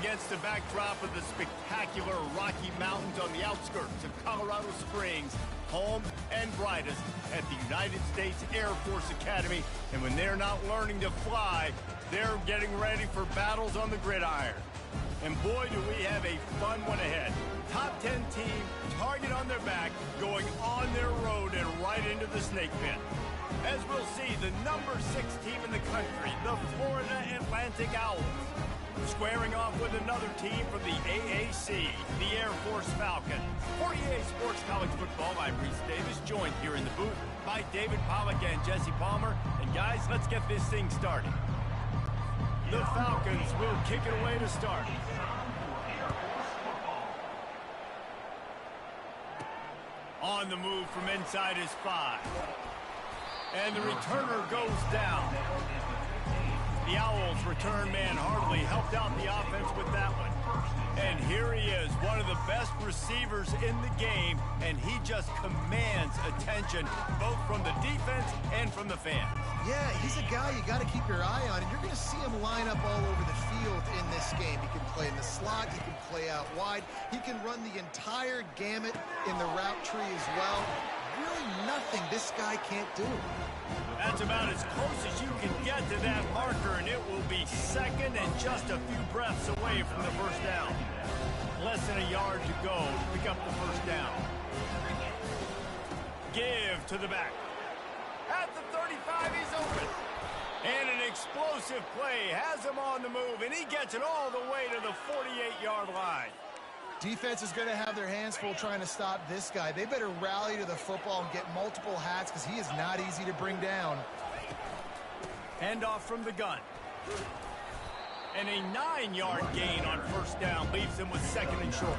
against the backdrop of the spectacular Rocky Mountains on the outskirts of Colorado Springs, home and brightest at the United States Air Force Academy. And when they're not learning to fly, they're getting ready for battles on the gridiron. And boy, do we have a fun one ahead. Top 10 team, target on their back, going on their road and right into the snake pit. As we'll see, the number 6 team in the country, the Florida Atlantic Owls, squaring off with another team from the AAC, the Air Force Falcons. For EA Sports College Football, I'm Reese Davis, joined here in the booth by David Pollack and Jesse Palmer. And guys, let's get this thing started. The Falcons will kick it away to start. On the move from inside his 5. And the returner goes down. The Owls return man hardly helped out the offense with that one. And here he is, one of the best receivers in the game, and he just commands attention both from the defense and from the fans. Yeah, he's a guy you got to keep your eye on, and you're going to see him line up all over the field in this game. He can play in the slot, he can play out wide, he can run the entire gamut in the route tree as well. Really nothing this guy can't do. That's about as close as you can get to that marker, and it will be second and just a few breaths away from the first down. Less than a yard to go to pick up the first down. Give to the back. At the 35, he's open. And an explosive play has him on the move, and he gets it all the way to the 48-yard line. Defense is going to have their hands full trying to stop this guy. They better rally to the football and get multiple hats because he is not easy to bring down. Handoff from the gun. And a 9-yard gain on first down leaves him with second and short.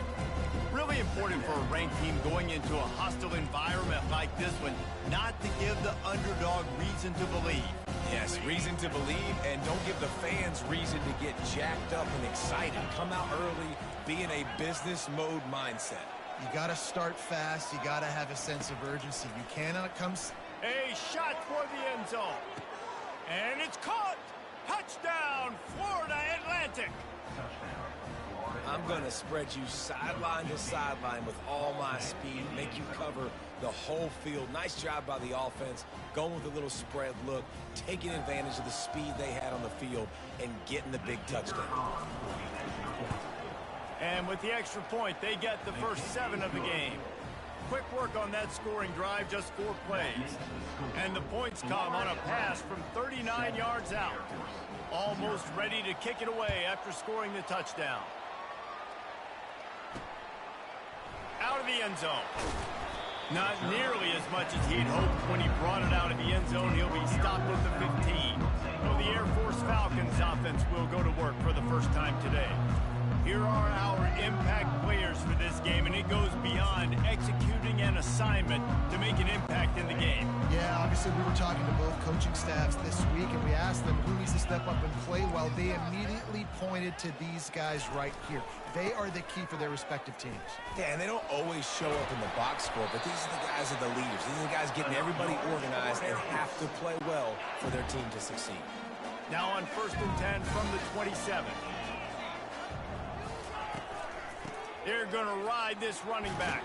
Really important for a ranked team going into a hostile environment like this one, not to give the underdog reason to believe. Yes, reason to believe, and don't give the fans reason to get jacked up and excited. Come out early, be in a business mode mindset. You got to start fast. You got to have a sense of urgency. You cannot come... A shot for the end zone. And it's caught. Touchdown, Florida Atlantic. I'm going to spread you sideline to sideline with all my speed, make you cover the whole field. Nice job by the offense, going with a little spread look, taking advantage of the speed they had on the field, and getting the big touchdown. And with the extra point, they get the first 7 of the game. Quick work on that scoring drive, just 4 plays. And the points come on a pass from 39 yards out. Almost ready to kick it away after scoring the touchdown. Out of the end zone. Not nearly as much as he'd hoped when he brought it out of the end zone. He'll be stopped at the 15. So the Air Force Falcons offense will go to work for the first time today. Here are our impact players for this game, and it goes beyond executing an assignment to make an impact in the game. Yeah, obviously we were talking to both coaching staffs this week, and we asked them who needs to step up and play well. They immediately pointed to these guys right here. They are the key for their respective teams. Yeah, and they don't always show up in the box score, but these are the guys that are the leaders. These are the guys getting everybody organized and have to play well for their team to succeed. Now on 1st and 10 from the 27. They're going to ride this running back.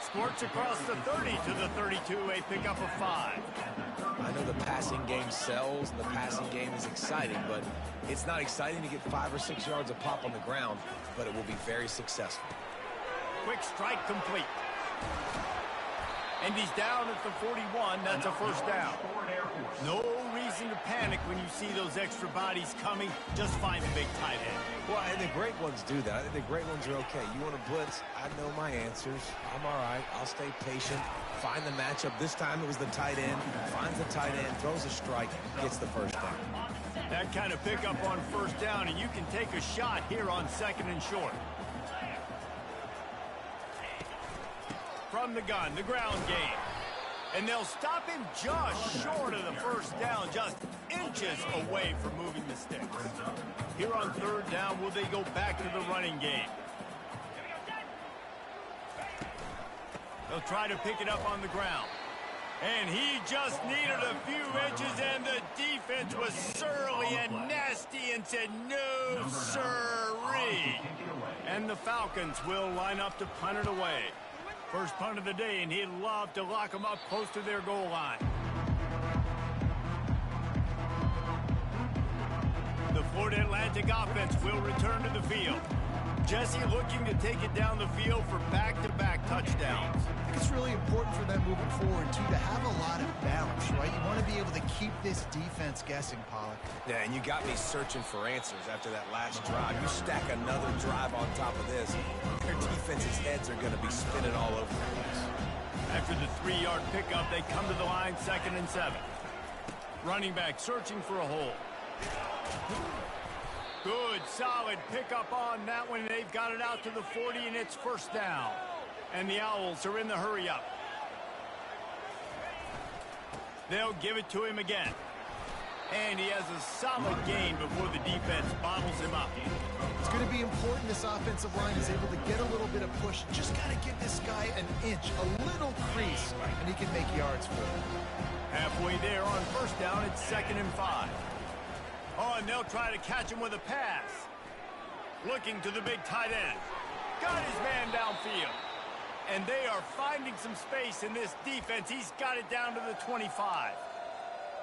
Squirts across the 30 to the 32, a pickup of 5. I know the passing game sells, and the passing game is exciting, but it's not exciting to get 5 or 6 yards a pop on the ground, but it will be very successful. Quick strike complete. And he's down at the 41. That's a first down. No reason to panic when you see those extra bodies coming. Just find the big tight end. Well, and the great ones do that. I think the great ones are okay. You want to blitz? I know my answers. I'm all right. I'll stay patient. Find the matchup. This time it was the tight end. Finds the tight end, throws a strike, gets the first down. That kind of pickup on first down, and you can take a shot here on 2nd and short. From the gun, the ground game. And they'll stop him just short of the first down, just inches away from moving the sticks. Here on 3rd down, will they go back to the running game? They'll try to pick it up on the ground. And he just needed a few inches, and the defense was surly and nasty and said, no, sirree. And the Falcons will line up to punt it away. First punt of the day, and he'd love to lock them up close to their goal line. The Florida Atlantic offense will return to the field. Jesse looking to take it down the field for back-to-back touchdowns. I think it's really important for them moving forward, too, to have a lot of balance, right? You want to be able to keep this defense guessing, Pollack. Yeah, and you got me searching for answers after that last drive. You stack another drive on top of this, their defense's heads are going to be spinning all over the place. After the 3-yard pickup, they come to the line, 2nd and 7. Running back searching for a hole. Good, solid pickup on that one. They've got it out to the 40, and it's first down. And the Owls are in the hurry-up. They'll give it to him again. And he has a solid gain before the defense bottles him up. It's going to be important this offensive line is able to get a little bit of push. Just got to give this guy an inch, a little crease, and he can make yards for it. Halfway there on first down, it's 2nd and 5. Oh, and they'll try to catch him with a pass. Looking to the big tight end. Got his man downfield. And they are finding some space in this defense. He's got it down to the 25.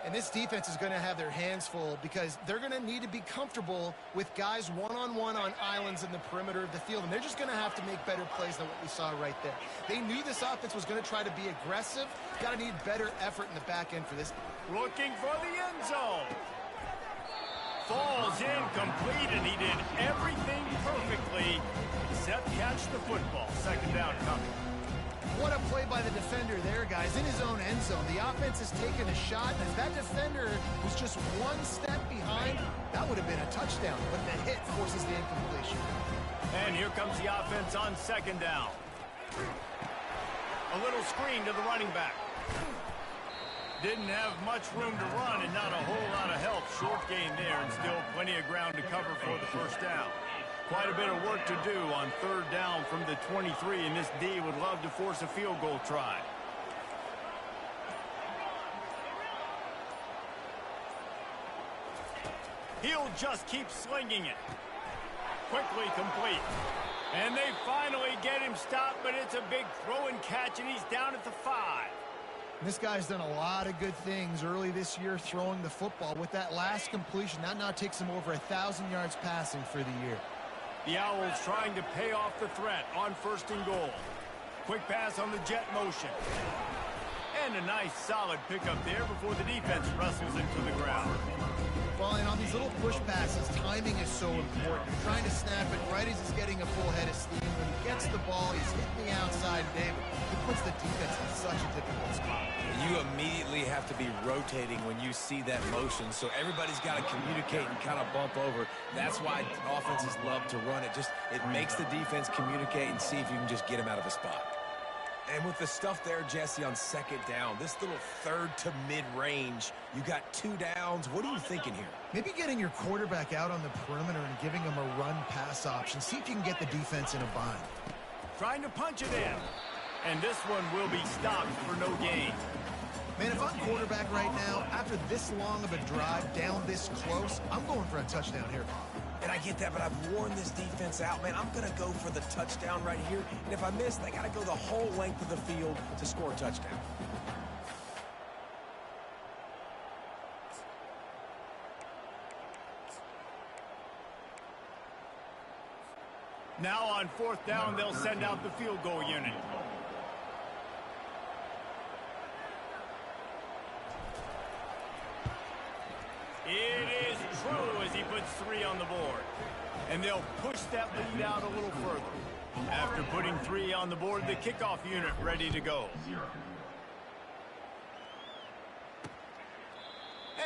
And this defense is going to have their hands full because they're going to need to be comfortable with guys one-on-one on islands in the perimeter of the field. And they're just going to have to make better plays than what we saw right there. They knew this offense was going to try to be aggressive. Got to need better effort in the back end for this. Looking for the end zone. Falls incomplete, and he did everything perfectly except catch the football. 2nd down coming. What a play by the defender there, guys, in his own end zone. The offense has taken a shot, and if that defender was just one step behind, that would have been a touchdown, but the hit forces the incompletion. And here comes the offense on 2nd down. A little screen to the running back. Didn't have much room to run and not a whole lot of help. Short gain there and still plenty of ground to cover for the first down. Quite a bit of work to do on 3rd down from the 23, and this D would love to force a field goal try. He'll just keep slinging it. Quickly complete. And they finally get him stopped, but it's a big throw and catch, and he's down at the 5. This guy's done a lot of good things early this year throwing the football. With that last completion, that now takes him over 1,000 yards passing for the year. The Owls trying to pay off the threat on 1st and goal. Quick pass on the jet motion. And a nice solid pickup there before the defense wrestles him to the ground. Well, and on these little push passes, timing is so important. You're trying to snap it right as he's getting a full head of steam. When he gets the ball, he's hitting the outside, David. He puts the defense in such a difficult spot. You immediately have to be rotating when you see that motion, so everybody's got to communicate and kind of bump over. That's why offenses love to run it. It makes the defense communicate and see if you can just get him out of a spot. And with the stuff there, Jesse, on 2nd down, this little 3rd to mid-range, you got 2 downs. What are you thinking here? Maybe getting your quarterback out on the perimeter and giving him a run-pass option. See if you can get the defense in a bind. Trying to punch it in. And this one will be stopped for no gain. Man, if I'm quarterback right now, after this long of a drive down this close, I'm going for a touchdown here. And I get that, but I've worn this defense out, man. I'm going to go for the touchdown right here. And if I miss, they got to go the whole length of the field to score a touchdown. Now on 4th down, they'll send out the field goal unit. It is true as he puts 3 on the board. And they'll push that lead out a little further. After putting 3 on the board, the kickoff unit ready to go.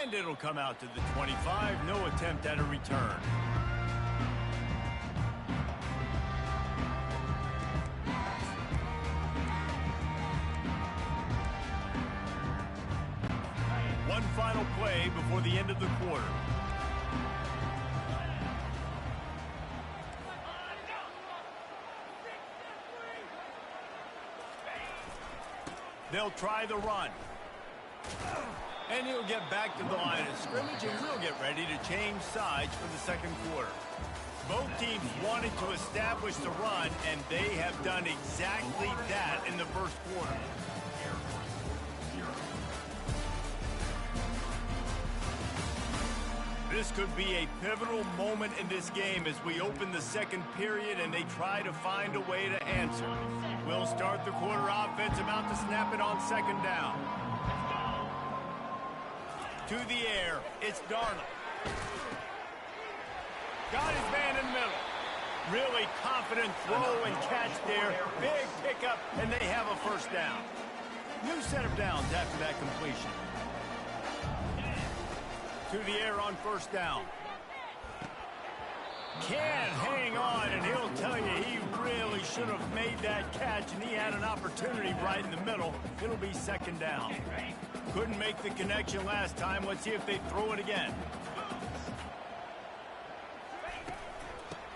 And it'll come out to the 25. No attempt at a return. One final play before the end of the quarter. They'll try the run. And he'll get back to the line of scrimmage, and we'll get ready to change sides for the second quarter. Both teams wanted to establish the run, and they have done exactly that in the first quarter. This could be a pivotal moment in this game as we open the second period and they try to find a way to answer. We'll start the quarter offense, about to snap it on second down. To the air, it's Darnold. Got his man in the middle. Really confident throw and catch there. Big pickup, and they have a first down. New set of downs after that completion. To the air on first down. Can't hang on, and he'll tell you he really should have made that catch, and he had an opportunity right in the middle. It'll be second down. Couldn't make the connection last time. Let's see if they throw it again.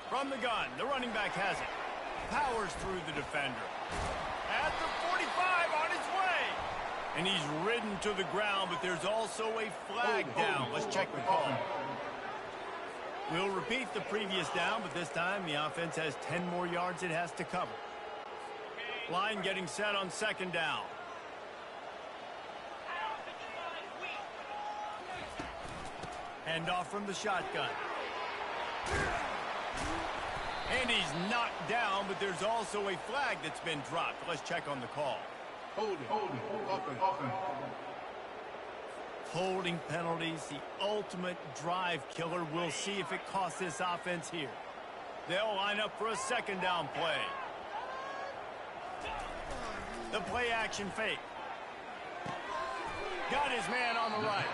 From the gun, the running back has it. Powers through the defender. At the 45, on his way. And he's ridden to the ground, but there's also a flag down. Let's check the call. We'll repeat the previous down, but this time the offense has 10 more yards it has to cover. Line getting set on second down. Hand off from the shotgun. And he's knocked down, but there's also a flag that's been dropped. Let's check on the call. Holding penalties, the ultimate drive killer. We'll see if it costs this offense here. They'll line up for a second down play. The play action fake. Got his man on the right.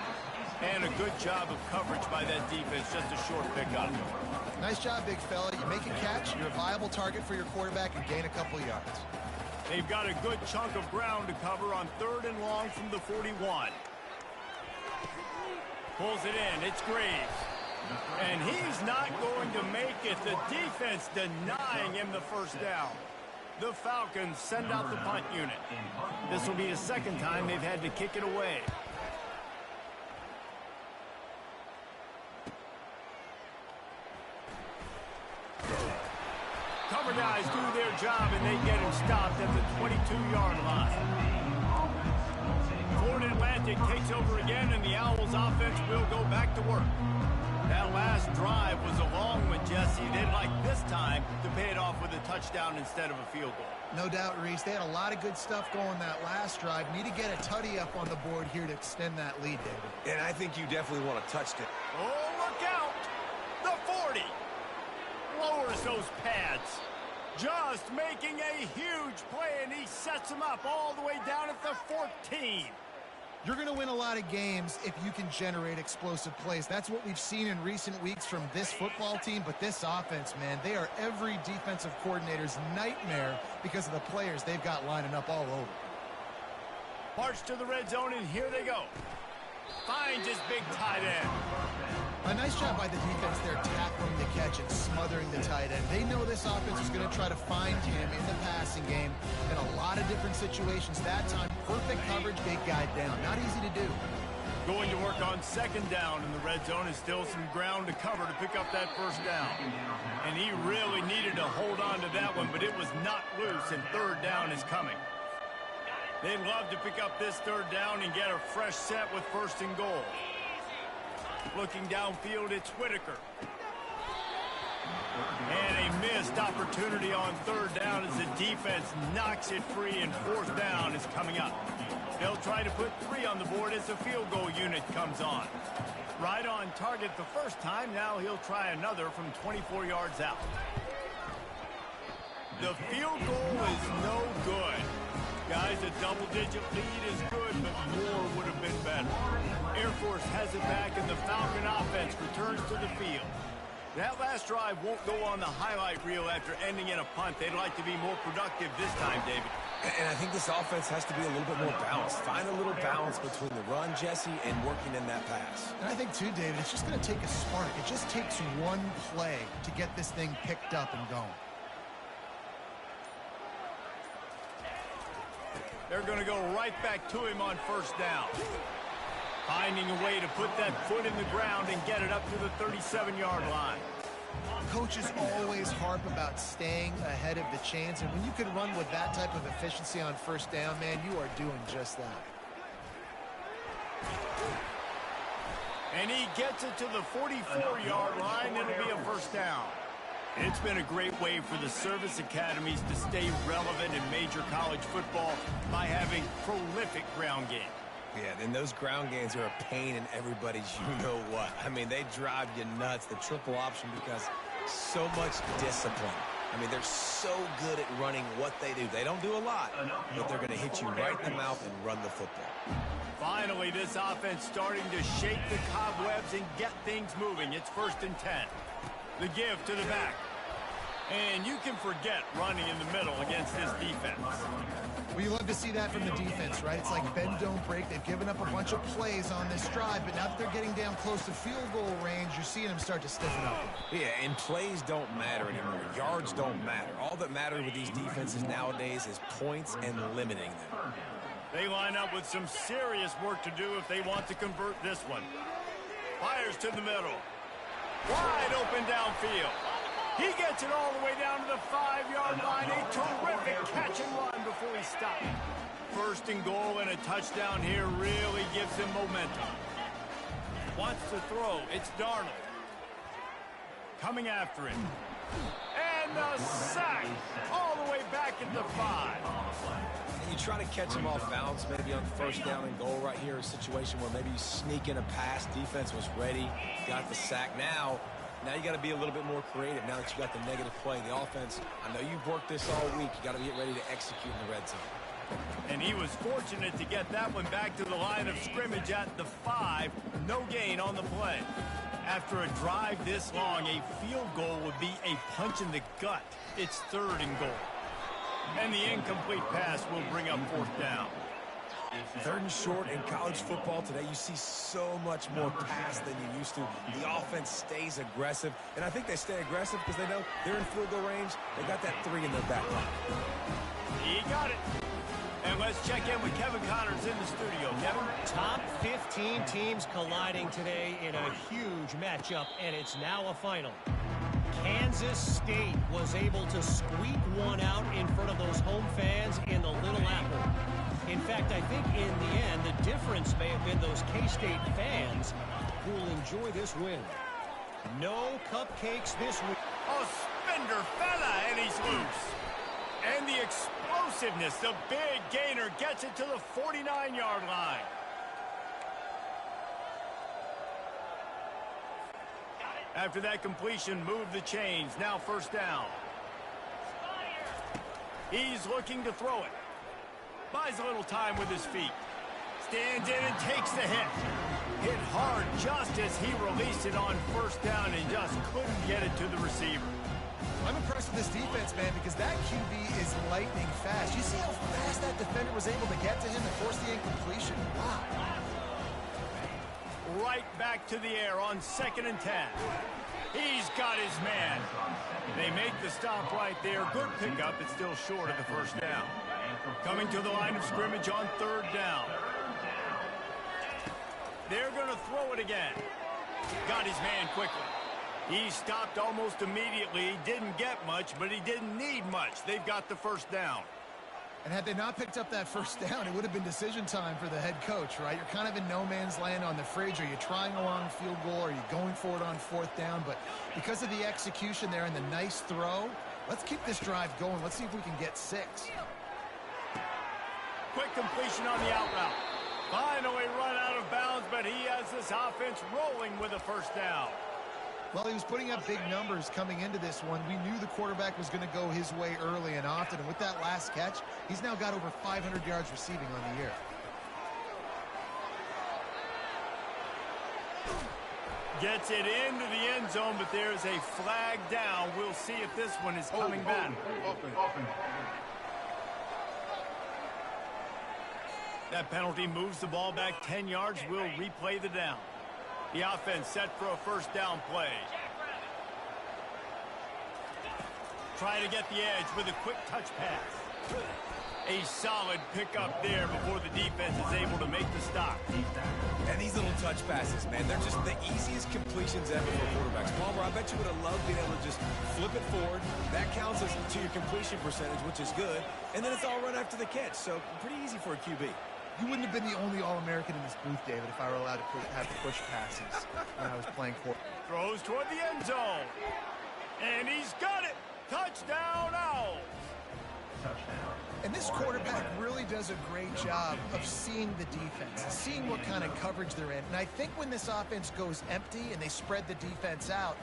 And a good job of coverage by that defense. Just a short pickup. Nice job, big fella. You make a catch, you're a viable target for your quarterback, and gain a couple of yards. They've got a good chunk of ground to cover on third and long from the 41. Pulls it in. It's Greaves. And he's not going to make it. The defense denying him the first down. The Falcons send out the punt unit. This will be the second time they've had to kick it away. Cover guys do their job, and they get him stopped at the 22-yard line. Florida Atlantic takes over again, and the Owls offense will go back to work. That last drive was a long one, Jesse. They'd like this time to pay it off with a touchdown instead of a field goal. No doubt, Reese. They had a lot of good stuff going that last drive. Need to get a tutty up on the board here to extend that lead, David. And I think you definitely want to touch it. Oh, look out! The 40! Lowers those pads. Just making a huge play, and he sets him up all the way down at the 14. You're going to win a lot of games if you can generate explosive plays. That's what we've seen in recent weeks from this football team, but this offense, man, they are every defensive coordinator's nightmare because of the players they've got lining up all over. March to the red zone, and here they go. Finds his big tight end. A nice job by the defense there, tackling the catch and smothering the tight end. They know this offense is going to try to find him in the passing game in a lot of different situations. That time, perfect coverage, big guy down. Not easy to do. Going to work on second down in the red zone, is still some ground to cover to pick up that first down. And he really needed to hold on to that one, but it was not loose, and third down is coming. They'd love to pick up this third down and get a fresh set with first and goal. Looking downfield, it's Whitaker. And a missed opportunity on third down as the defense knocks it free, and fourth down is coming up. They'll try to put 3 on the board as the field goal unit comes on. Right on target the first time. Now he'll try another from 24 yards out. The field goal is no good. Guys, a double-digit lead is good, but more would have been better. Air Force has it back, and the Falcon offense returns to the field. That last drive won't go on the highlight reel after ending in a punt. They'd like to be more productive this time, David. And I think this offense has to be a little bit more balanced. Find a little balance between the run, Jesse, and working in that pass. And I think, too, David, it's just going to take a spark. It just takes one play to get this thing picked up and going. They're going to go right back to him on first down. Finding a way to put that foot in the ground and get it up to the 37-yard line. Coaches always harp about staying ahead of the chains, and when you can run with that type of efficiency on first down, man, you are doing just that. And he gets it to the 44-yard line. It'll be a first down. It's been a great way for the service academies to stay relevant in major college football by having prolific ground game. Yeah, and those ground games are a pain in everybody's you-know-what. I mean, they drive you nuts, the triple option, because so much discipline. I mean, they're so good at running what they do. They don't do a lot, but they're going to hit you right in the mouth and run the football. Finally, this offense starting to shake the cobwebs and get things moving. It's 1st and 10. The give to the back. And you can forget running in the middle against this defense. Well, you love to see that from the defense, right? It's like bend, don't break. They've given up a bunch of plays on this drive, but now that they're getting down close to field goal range, you're seeing them start to stiffen up. Yeah, and plays don't matter anymore. Yards don't matter. All that matters with these defenses nowadays is points and limiting them. They line up with some serious work to do if they want to convert this one. Fires to the middle. Wide open downfield. He gets it all the way down to the 5-yard line. A terrific catch and run before he stopped. 1st and goal and a touchdown here really gives him momentum. Wants to throw. It's Darnold. Coming after him. And a sack all the way back at the 5. And you try to catch him off balance, maybe on 1st down and goal right here, a situation where maybe you sneak in a pass. Defense was ready, got the sack. Now you got to be a little bit more creative now that you got the negative play. The offense, I know you've worked this all week. You got to get ready to execute in the red zone. And he was fortunate to get that one back to the line of scrimmage at the 5. No gain on the play. After a drive this long, a field goal would be a punch in the gut. It's 3rd and goal. And the incomplete pass will bring up 4th down. 3rd and short in college football today. You see so much more pass than you used to. The offense stays aggressive, and I think they stay aggressive because they know they're in field goal range. They got that 3 in their back line. He got it. And let's check in with Kevin Connors in the studio. Kevin? Top 15 teams colliding today in a huge matchup, and it's now a final. Kansas State was able to squeak one out in front of those home fans in the Little Apple. In fact, I think in the end, the difference may have been those K-State fans who will enjoy this win. No cupcakes this week. A spender fella, and he's loose. And the explosiveness, the big gainer gets it to the 49-yard line. After that completion, move the chains. Now 1st down. He's looking to throw it. Buys a little time with his feet. Stands in and takes the hit. Hit hard just as he released it on 1st down and just couldn't get it to the receiver. I'm impressed with this defense, man, because that QB is lightning fast. You see how fast that defender was able to get to him and force the incompletion? Wow. Right back to the air on 2nd and 10. He's got his man. They make the stop right there. Good pickup. It's still short of the 1st down. Coming to the line of scrimmage on 3rd down. They're going to throw it again. Got his man quickly. He stopped almost immediately. He didn't get much, but he didn't need much. They've got the 1st down. And had they not picked up that 1st down, it would have been decision time for the head coach, right? You're kind of in no man's land on the fridge. Are you trying a long field goal? Are you going for it on 4th down? But because of the execution there and the nice throw, let's keep this drive going. Let's see if we can get 6. Quick completion on the out route. Finally run out of bounds, but he has this offense rolling with a 1st down. Well, he was putting up big numbers coming into this one. We knew the quarterback was going to go his way early and often, and with that last catch, he's now got over 500 yards receiving on the year. Gets it into the end zone, but there's a flag down. We'll see if this one is coming back. That penalty moves the ball back 10 yards. We'll replay the down. The offense set for a 1st down play. Try to get the edge with a quick touch pass. A solid pickup there before the defense is able to make the stop. And these little touch passes, man, they're just the easiest completions ever for quarterbacks. Palmer, I bet you would have loved being able to just flip it forward. That counts as to your completion percentage, which is good. And then it's all run after the catch, so pretty easy for a QB. You wouldn't have been the only All-American in this booth, David, if I were allowed to have to push passes when I was playing for. Throws toward the end zone. And he's got it. Touchdown, Owls. And this quarterback really does a great job of seeing the defense, seeing what kind of coverage they're in. And I think when this offense goes empty and they spread the defense out,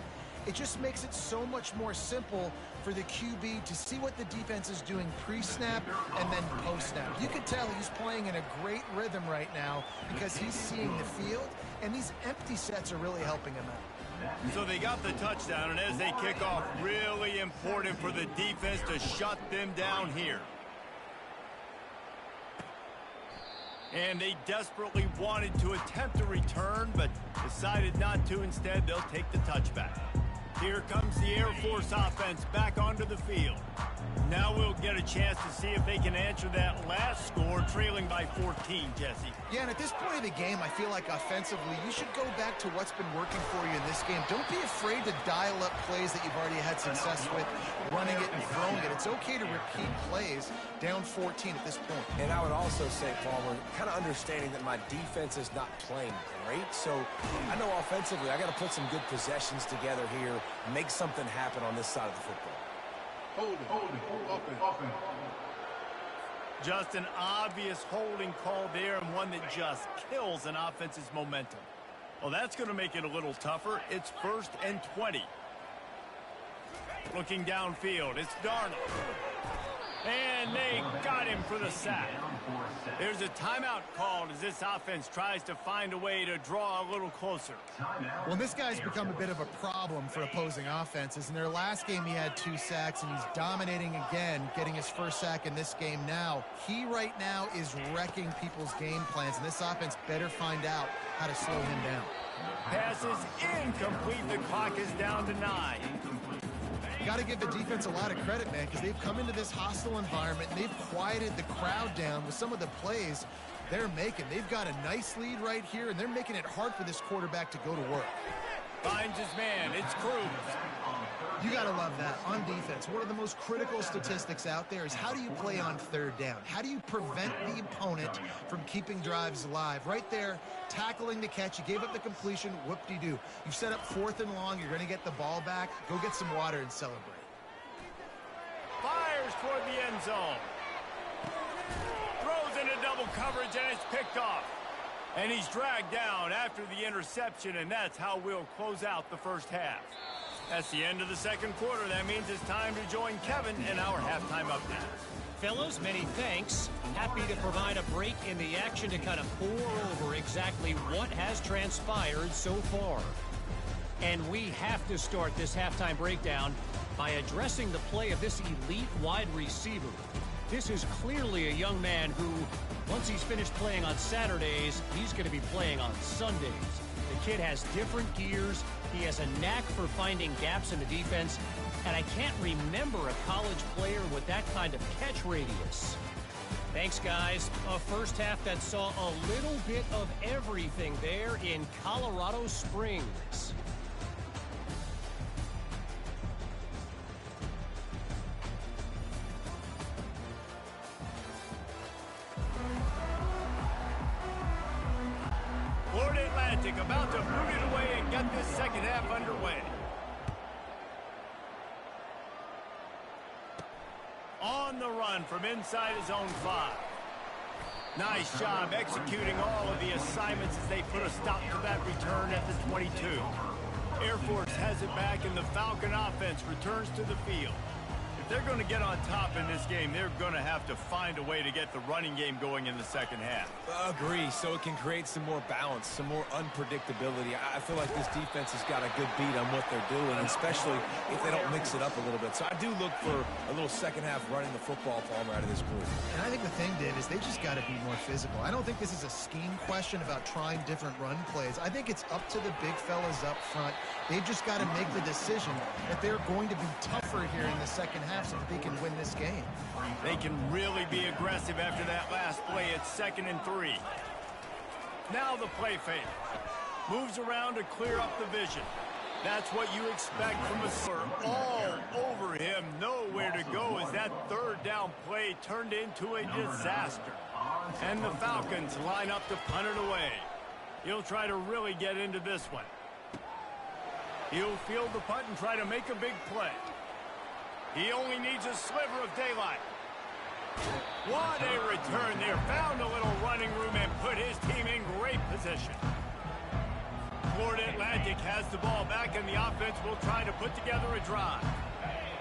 it just makes it so much more simple for the QB to see what the defense is doing pre-snap and then post-snap. You can tell he's playing in a great rhythm right now because he's seeing the field, and these empty sets are really helping him out. So they got the touchdown, and as they kick off, really important for the defense to shut them down here. And they desperately wanted to attempt a return, but decided not to. Instead, they'll take the touchback. Here comes the Air Force offense back onto the field. Now we'll get a chance to see if they can answer that last score, trailing by 14, Jesse. Yeah, and at this point of the game, I feel like offensively, you should go back to what's been working for you in this game. Don't be afraid to dial up plays that you've already had success with, running it and throwing it. It's okay to repeat plays down 14 at this point. And I would also say, Palmer, kind of understanding that my defense is not playing great. So I know offensively, I got to put some good possessions together here, make something happen on this side of the football. Hold it, open. Just an obvious holding call there, and one that just kills an offense's momentum. Well, that's going to make it a little tougher. It's 1st and 20. Looking downfield, it's Darnold. And they got him for the sack. There's a timeout called as this offense tries to find a way to draw a little closer. Well, this guy's become a bit of a problem for opposing offenses. In their last game, he had 2 sacks, and he's dominating again, getting his first sack in this game now. He right now is wrecking people's game plans, and this offense better find out how to slow him down. Pass is incomplete. The clock is down to 9. Got to give the defense a lot of credit, man, because they've come into this hostile environment, and they've quieted the crowd down with some of the plays they're making. They've got a nice lead right here, and they're making it hard for this quarterback to go to work. Finds his man. It's Cruz. You got to love that. On defense, one of the most critical statistics out there is how do you play on 3rd down? How do you prevent the opponent from keeping drives alive? Right there, tackling the catch. You gave up the completion. Whoop-de-doo. You've set up 4th and long. You're going to get the ball back. Go get some water and celebrate. Fires toward the end zone. Throws into double coverage, and it's picked off. And he's dragged down after the interception, and that's how we'll close out the first half. That's the end of the second quarter. That means it's time to join Kevin in our halftime update. Fellas, many thanks. Happy to provide a break in the action to kind of pour over exactly what has transpired so far. And we have to start this halftime breakdown by addressing the play of this elite wide receiver. This is clearly a young man who, once he's finished playing on Saturdays, he's going to be playing on Sundays. The kid has different gears. He has a knack for finding gaps in the defense. And I can't remember a college player with that kind of catch radius. Thanks, guys. A first half that saw a little bit of everything there in Colorado Springs. Florida Atlantic about to boot it away and get this second half underway. On the run from inside his own 5. Nice job executing all of the assignments as they put a stop to that return at the 22. Air Force has it back, and the Falcon offense returns to the field. If they're going to get on top in this game, they're going to have to find a way to get the running game going in the second half. Agree, so it can create some more balance, some more unpredictability. I feel like this defense has got a good beat on what they're doing, especially if they don't mix it up a little bit. So I do look for a little second half running the football, Palmer, out of this group. And I think the thing, Dave, is they just got to be more physical. I don't think this is a scheme question about trying different run plays. I think it's up to the big fellas up front. They've just got to make the decision that they're going to be tougher here in the second half so that they can win this game. They can really be aggressive after that last play. It's 2nd and 3. Now the play fake. Moves around to clear up the vision. That's what you expect from a sir. All over him. Nowhere to go as that 3rd down play turned into a disaster. And the Falcons line up to punt it away. He'll try to really get into this one. He'll field the punt and try to make a big play. He only needs a sliver of daylight. What a return there. Found a little running room and put his team in great position. Florida Atlantic has the ball back, and the offense will try to put together a drive.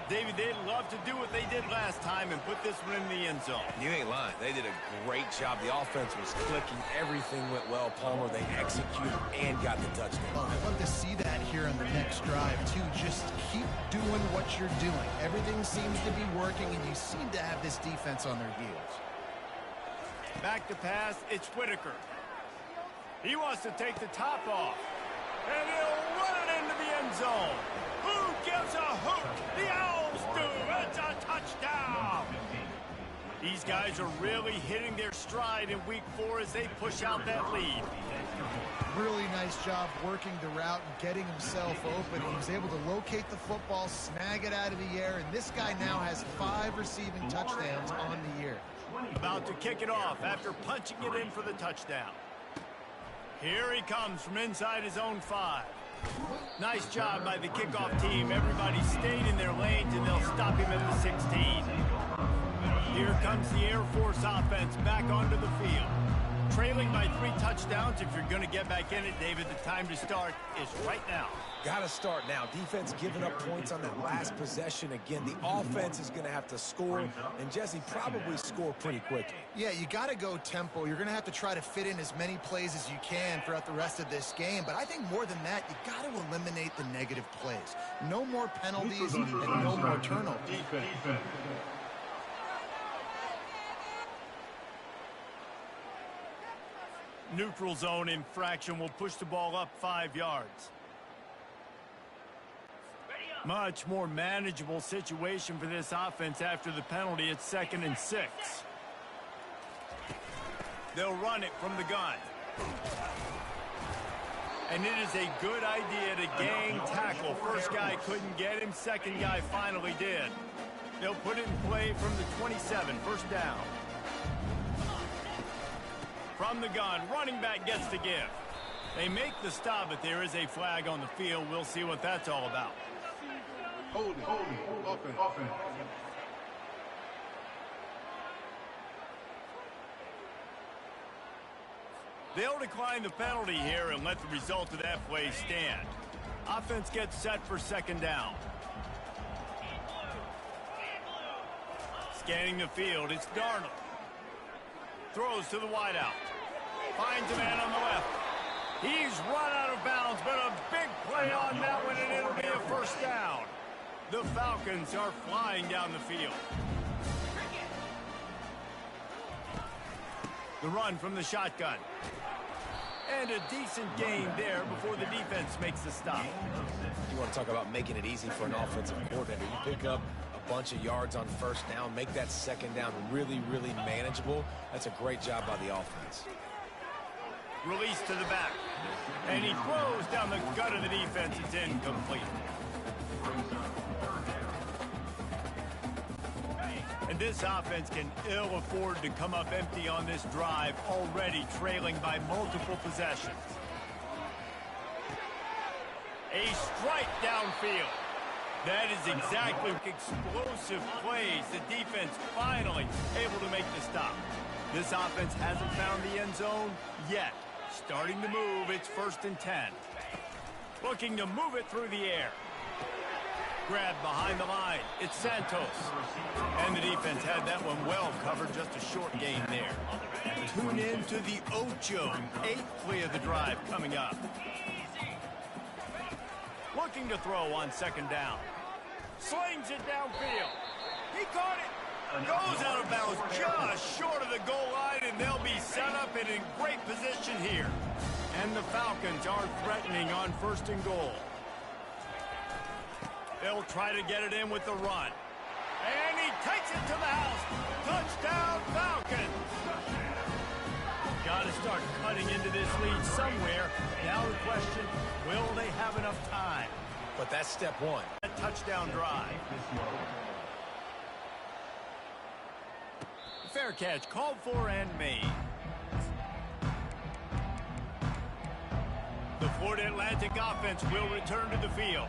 David, they'd love to do what they did last time and put this one in the end zone. You ain't lying. They did a great job. The offense was clicking. Everything went well, Palmer. They executed and got the touchdown. Oh, I'd love to see that here on the next drive, too. Just keep doing what you're doing. Everything seems to be working, and you seem to have this defense on their heels. Back to pass, it's Whitaker. He wants to take the top off. And he'll run it into the end zone. Who gives a hoot? The Owls do. It's a touchdown. These guys are really hitting their stride in week 4 as they push out that lead. Really nice job working the route and getting himself open. He was able to locate the football, snag it out of the air, and this guy now has 5 receiving touchdowns on the year. About to kick it off after punching it in for the touchdown. Here he comes from inside his own 5. Nice job by the kickoff team. Everybody stayed in their lanes, and they'll stop him at the 16. Here comes the Air Force offense back onto the field. Trailing by 3 touchdowns. If you're going to get back in it, David, the time to start is right now. Got to start now. Defense giving up points on that last possession. Again, the offense is going to have to score, and Jesse probably score pretty quickly. Yeah, you got to go tempo. You're going to have to try to fit in as many plays as you can throughout the rest of this game. But I think more than that, you got to eliminate the negative plays. No more penalties and no more turnovers. Neutral zone infraction will push the ball up 5 yards. Much more manageable situation for this offense after the penalty. It's 2nd and 6. They'll run it from the gun. And it is a good idea to gang tackle. First guy couldn't get him. Second guy finally did. They'll put it in play from the 27. First down. From the gun, running back gets the give. They make the stop, but there is a flag on the field. We'll see what that's all about. Hold it. Offense. They'll decline the penalty here and let the result of that play stand. Offense gets set for 2nd down. Scanning the field, it's Darnold. Throws to the wideout. Finds a man on the left. He's run out of bounds, but a big play on that one, and it'll be a first down. The Falcons are flying down the field. The run from the shotgun. And a decent gain there before the defense makes the stop. You want to talk about making it easy for an offensive coordinator. You pick up a bunch of yards on first down, make that 2nd down really, really manageable. That's a great job by the offense. Release to the back. And he throws down the gut of the defense. It's incomplete. And this offense can ill afford to come up empty on this drive, already trailing by multiple possessions. A strike downfield. That is exactly explosive plays. The defense finally able to make the stop. This offense hasn't found the end zone yet. Starting to move, it's 1st and 10. Looking to move it through the air. Grabbed behind the line. It's Santos. And the defense had that one well covered. Just a short gain there. Tune in to the Ocho. 8th play of the drive coming up. Looking to throw on 2nd down. Slings it downfield. He caught it. Goes out of bounds just short of the goal line, and they'll be set up and in great position here. And the Falcons are threatening on 1st and goal. They'll try to get it in with the run. And he takes it to the house. start cutting into this lead somewhere. Now the question, will they have enough time? But that's step one. A touchdown drive. Fair catch, called for and made. The Florida Atlantic offense will return to the field.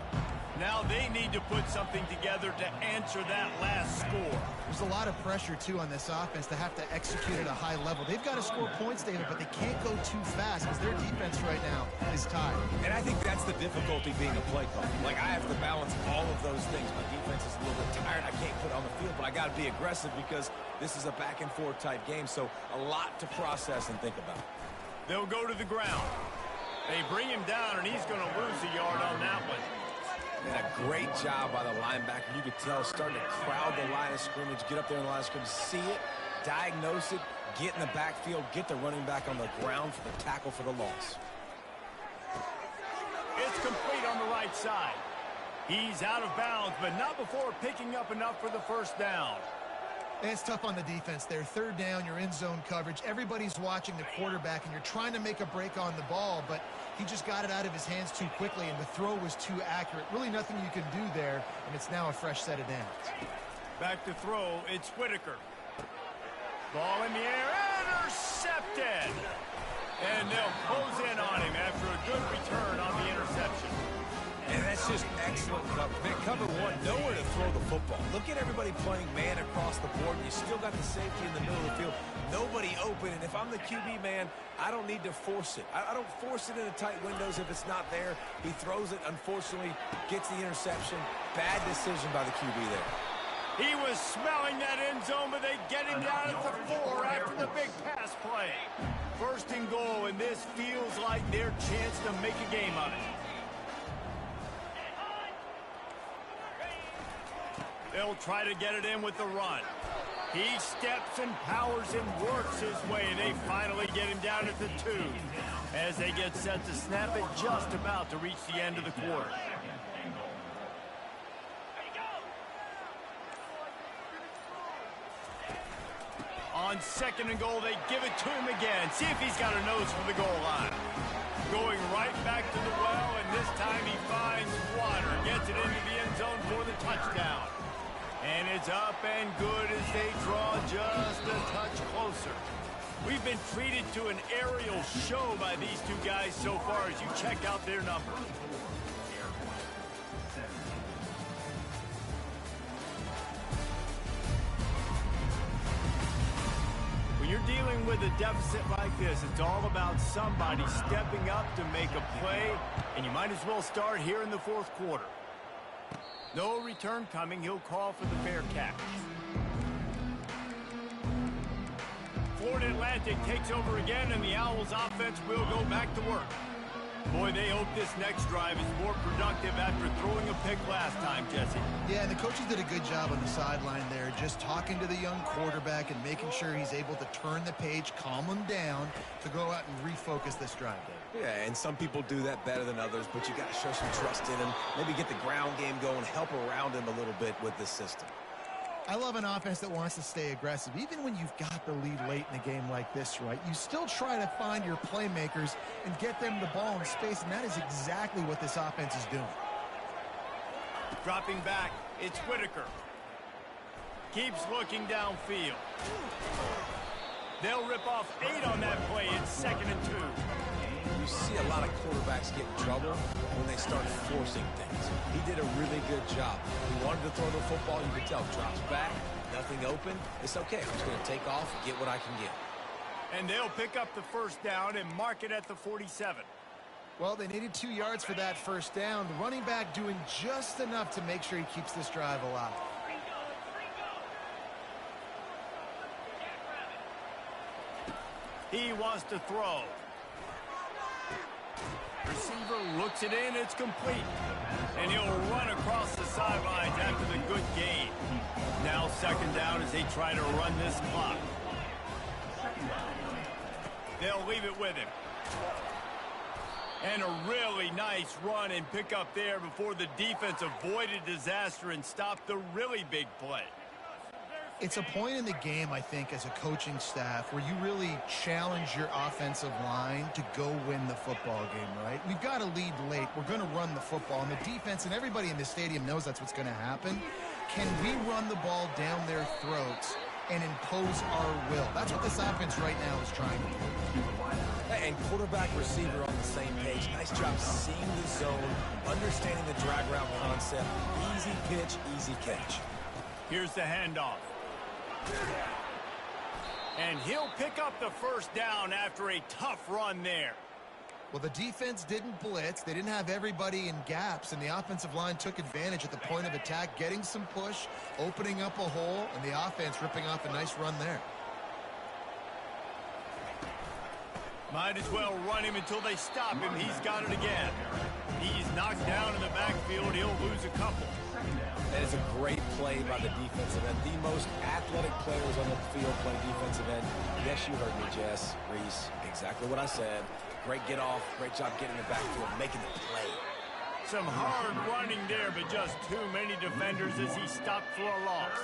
Now they need to put something together to answer that last score. There's a lot of pressure, too, on this offense to have to execute at a high level. They've got to score points, David, but they can't go too fast because their defense right now is tired. And I think that's the difficulty being a play caller. Like, I have to balance all of those things. My defense is a little bit tired. I can't put it on the field, but I got to be aggressive because this is a back-and-forth type game, so a lot to process and think about. They'll go to the ground. They bring him down, and he's going to lose a yard on that one. And a great job by the linebacker. You could tell starting to crowd the line of scrimmage, get up there in the line of scrimmage, see it, diagnose it, get in the backfield, get the running back on the ground for the tackle for the loss. It's complete on the right side. He's out of bounds, but not before picking up enough for the first down. And it's tough on the defense there. Third down, you're in zone coverage. Everybody's watching the quarterback, and you're trying to make a break on the ball, but he just got it out of his hands too quickly, and the throw was too accurate. Really nothing you can do there, and it's now a fresh set of downs. Back to throw, it's Whitaker. Ball in the air, intercepted! And they'll close in on him after a good return on the interception. And that's just excellent cover. Man, cover one, nowhere to throw the football. Look at everybody playing man across the board, and you still got the safety in the middle of the field. Nobody open, and if I'm the QB, man, I don't need to force it. I don't force it into tight windows if it's not there. He throws it, unfortunately, gets the interception. Bad decision by the QB there. He was smelling that end zone, but they get him down at the 4 after the big pass play. First and goal, and this feels like their chance to make a game of it. They'll try to get it in with the run. He steps and powers and works his way. They finally get him down at the 2 as they get set to snap it, just about to reach the end of the quarter. On second and goal, they give it to him again. See if he's got a nose for the goal line. Going right back to the well, and this time he finds water. Gets it into the end zone for the touchdown. And it's up and good as they draw just a touch closer. We've been treated to an aerial show by these two guys so far as you check out their numbers. When you're dealing with a deficit like this, it's all about somebody stepping up to make a play, and you might as well start here in the fourth quarter. No return coming. He'll call for the fair catch. Florida Atlantic takes over again, and the Owls offense will go back to work. Boy, they hope this next drive is more productive after throwing a pick last time, Jesse. Yeah, and the coaches did a good job on the sideline there, just talking to the young quarterback and making sure he's able to turn the page, calm him down, to go out and refocus this drive. Yeah, and some people do that better than others, but you got to show some trust in him. Maybe get the ground game going, help around him a little bit with this system. I love an offense that wants to stay aggressive. Even when you've got the lead late in a game like this, right, you still try to find your playmakers and get them the ball in space, and that is exactly what this offense is doing. Dropping back, it's Whitaker. Keeps looking downfield. They'll rip off 8 on that play. It's 2nd and 2. You see a lot of quarterbacks get in trouble when they start forcing things. He did a really good job. He wanted to throw the football. You could tell. Drops back, nothing open. It's okay. I'm just going to take off, get what I can get. And they'll pick up the first down and mark it at the 47. Well, they needed 2 yards for that first down. The running back doing just enough to make sure he keeps this drive alive. He wants to throw. Receiver looks it in, it's complete. And he'll run across the sidelines after the good gain. Now 2nd down as they try to run this clock. They'll leave it with him. And a really nice run and pick up there before the defense avoided disaster and stopped the really big play. It's a point in the game, I think, as a coaching staff where you really challenge your offensive line to go win the football game, right? We've got to lead late. We're going to run the football. And the defense and everybody in the stadium knows that's what's going to happen. Can we run the ball down their throats and impose our will? That's what this offense right now is trying to do. And quarterback receiver on the same page. Nice job seeing the zone, understanding the drag route concept. Easy pitch, easy catch. Here's the handoff. And he'll pick up the first down after a tough run there. Well, the defense didn't blitz. They didn't have everybody in gaps, and the offensive line took advantage at the point of attack, getting some push, opening up a hole, and the offense ripping off a nice run there. Might as well run him until they stop him. He's got it again. He's knocked down in the backfield. He'll lose a couple. That is a great play by the defensive end. The most athletic players on the field play defensive end. Yes, you heard me, Jess, Reese. Exactly what I said. Great get off. Great job getting the backfield, making the play. Some hard running there, but just too many defenders as he stopped for a loss.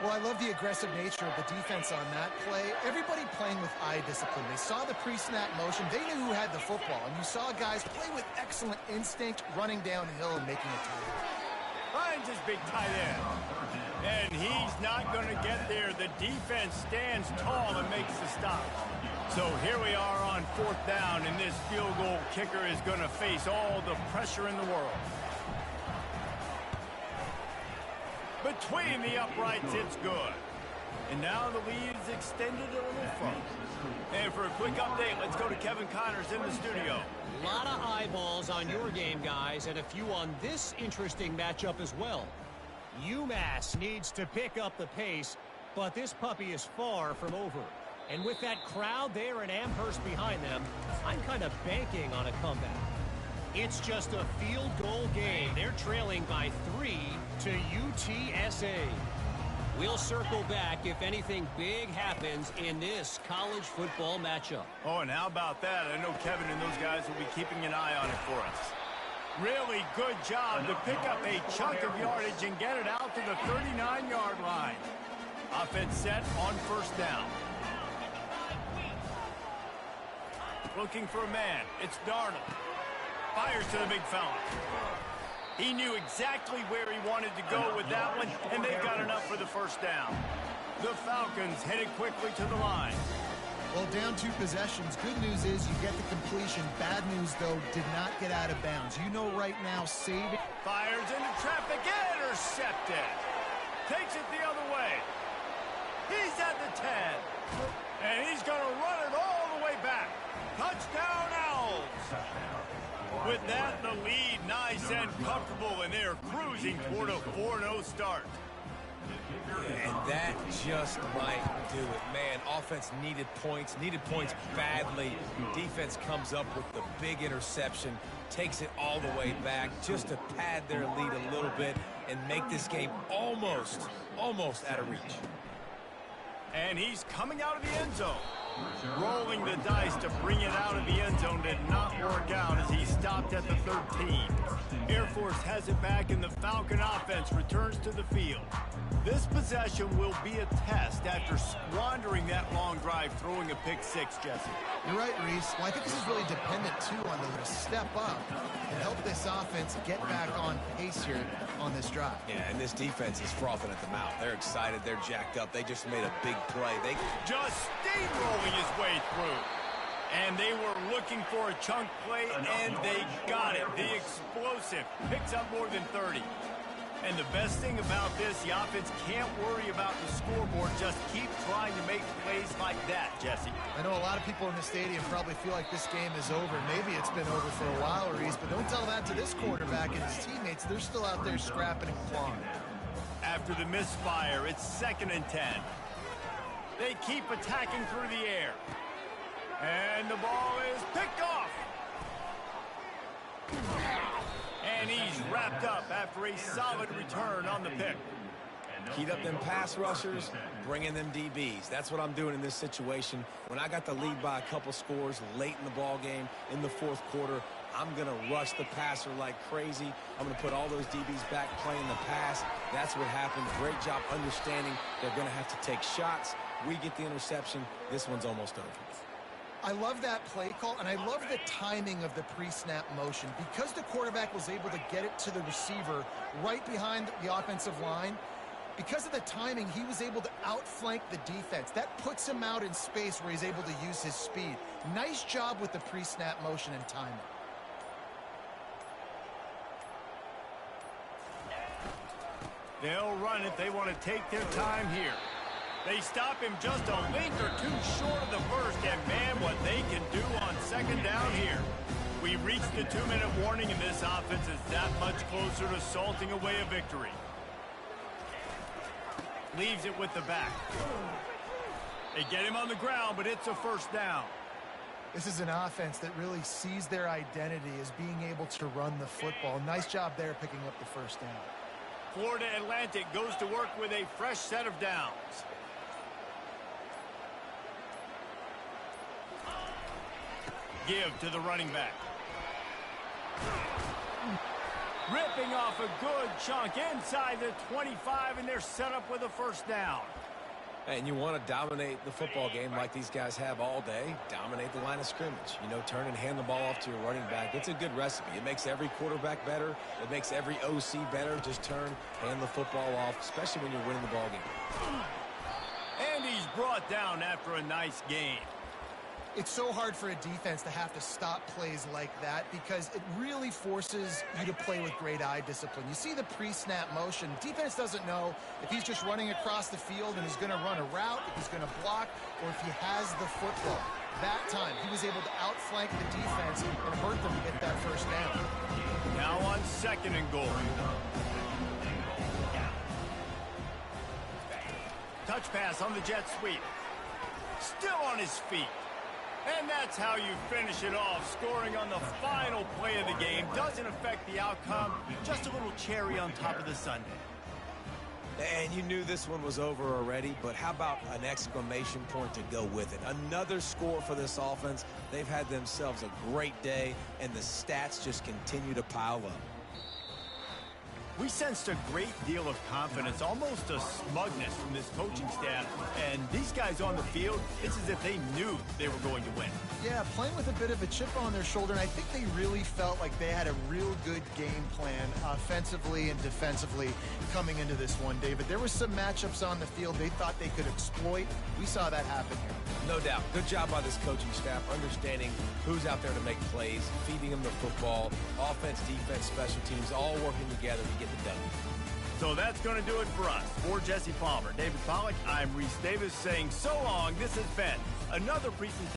Well, I love the aggressive nature of the defense on that play. Everybody playing with eye discipline. They saw the pre-snap motion. They knew who had the football. And you saw guys play with excellent instinct, running downhill and making a tackle. Finds his big tight end. And he's not going to get there. The defense stands tall and makes the stop. So here we are on 4th down, and this field goal kicker is going to face all the pressure in the world. Between the uprights, it's good. And now the lead is extended a little further. And for a quick update, let's go to Kevin Connors in the studio. A lot of eyeballs on your game, guys, and a few on this interesting matchup as well. UMass needs to pick up the pace, but this puppy is far from over. And with that crowd there in Amherst behind them, I'm kind of banking on a comeback. It's just a field goal game. They're trailing by 3 to UTSA. We'll circle back if anything big happens in this college football matchup. Oh, and how about that? I know Kevin and those guys will be keeping an eye on it for us. Really good job to pick up a chunk of yardage and get it out to the 39-yard line. Offense set on 1st down. Looking for a man. It's Darnold. Fires to the big fella. He knew exactly where he wanted to go with that one, and they've got enough for the 1st down. The Falcons headed quickly to the line. Well, down 2 possessions. Good news is you get the completion. Bad news, though, did not get out of bounds. You know right now, saving... Fires into traffic, intercepted. Takes it the other way. He's at the 10. And he's going to run it all the way back. Touchdown, Owls. With that, the lead nice and comfortable, and they're cruising toward a 4-0 start. And that just might do it. Man, offense needed points badly. Defense comes up with the big interception, takes it all the way back just to pad their lead a little bit and make this game almost out of reach. And he's coming out of the end zone. Rolling the dice to bring it out of the end zone did not work out as he stopped at the 13. Air Force has it back, and the Falcon offense returns to the field. This possession will be a test after squandering that long drive, throwing a pick 6, Jesse. You're right, Reese. Well, I think this is really dependent, too, on them to step up and help this offense get back on pace here on this drive. Yeah, and this defense is frothing at the mouth. They're excited. They're jacked up. They just made a big play. They just steamrolling his way through. And they were looking for a chunk play, and they got it. The explosive picks up more than 30. And the best thing about this, the offense can't worry about the scoreboard. Just keep trying to make plays like that, Jesse. I know a lot of people in the stadium probably feel like this game is over. Maybe it's been over for a while, Reese, but don't tell that to this quarterback and his teammates. They're still out there scrapping and clawing. After the misfire, it's 2nd and 10. They keep attacking through the air. And the ball is picked off. And he's wrapped up after a solid return on the pick. Heat up them pass rushers, bring in them DBs. That's what I'm doing in this situation. When I got the lead by a couple scores late in the ball game, in the 4th quarter, I'm going to rush the passer like crazy. I'm going to put all those DBs back playing the pass. That's what happened. Great job understanding they're going to have to take shots. We get the interception. This one's almost over. I love that play call, and I love the timing of the pre-snap motion. Because the quarterback was able to get it to the receiver right behind the offensive line, because of the timing, he was able to outflank the defense. That puts him out in space where he's able to use his speed. Nice job with the pre-snap motion and timing. They'll run it. They want to take their time here. They stop him just a link or two short of the first, and man, what they can do on second down here. We reached the 2-minute warning, and this offense is that much closer to salting away a victory. Leaves it with the back. They get him on the ground, but it's a first down. This is an offense that really sees their identity as being able to run the football. Nice job there picking up the first down. Florida Atlantic goes to work with a fresh set of downs. Give to the running back. Ripping off a good chunk inside the 25, and they're set up with a first down. And you want to dominate the football game like these guys have all day. Dominate the line of scrimmage. You know, turn and hand the ball off to your running back. It's a good recipe. It makes every quarterback better. It makes every OC better. Just turn, hand the football off, especially when you're winning the ball game. And he's brought down after a nice gain. It's so hard for a defense to have to stop plays like that because it really forces you to play with great eye discipline. You see the pre-snap motion. Defense doesn't know if he's just running across the field and he's going to run a route, if he's going to block, or if he has the football. That time, he was able to outflank the defense and hurt them to get that first down. Now on second and goal. Touch pass on the jet sweep. Still on his feet. And that's how you finish it off. Scoring on the final play of the game doesn't affect the outcome. Just a little cherry on top of the sundae. And you knew this one was over already, but how about an exclamation point to go with it? Another score for this offense. They've had themselves a great day, and the stats just continue to pile up. We sensed a great deal of confidence, almost a smugness from this coaching staff. And these guys on the field, it's as if they knew they were going to win. Yeah, playing with a bit of a chip on their shoulder, and I think they really felt like they had a real good game plan offensively and defensively coming into this one, David. There were some matchups on the field they thought they could exploit. We saw that happen here. No doubt. Good job by this coaching staff, understanding who's out there to make plays, feeding them the football, offense, defense, special teams, all working together to get the W. So that's going to do it for us. For Jesse Palmer, David Pollack, I'm Reese Davis saying so long. This has been another presentation.